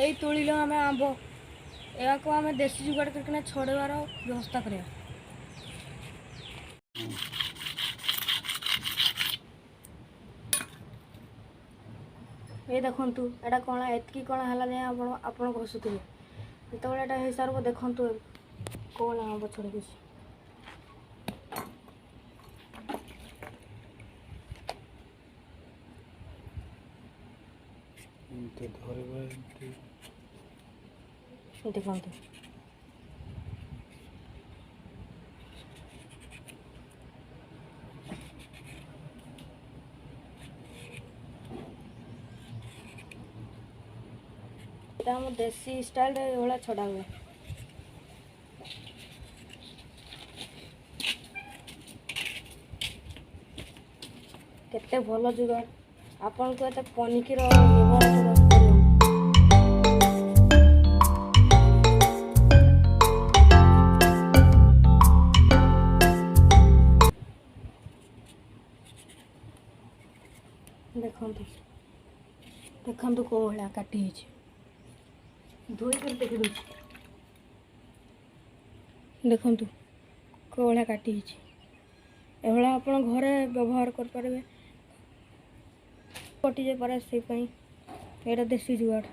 यही तोड़िल आम आंब या आम देसी जुगाड़ करके छड़ेबार व्यवस्था करिया। ये देखु एटा कणा एतकी कणा है जाए आप घसुवे जो यहाँ हो सार देखु कौन आंब छड़े देखु हम देसी स्टाइल ये छड़ा हुए। केते भल जुगाड़ आपन को एत पनिकी व्यवहार देखु देखु कौ भाया काटी धोई कर देखी देखु कौ भाया काटी एभला आप घरे व्यवहार करें कटि जाए पारे से यहाँ देसी जुगाड़।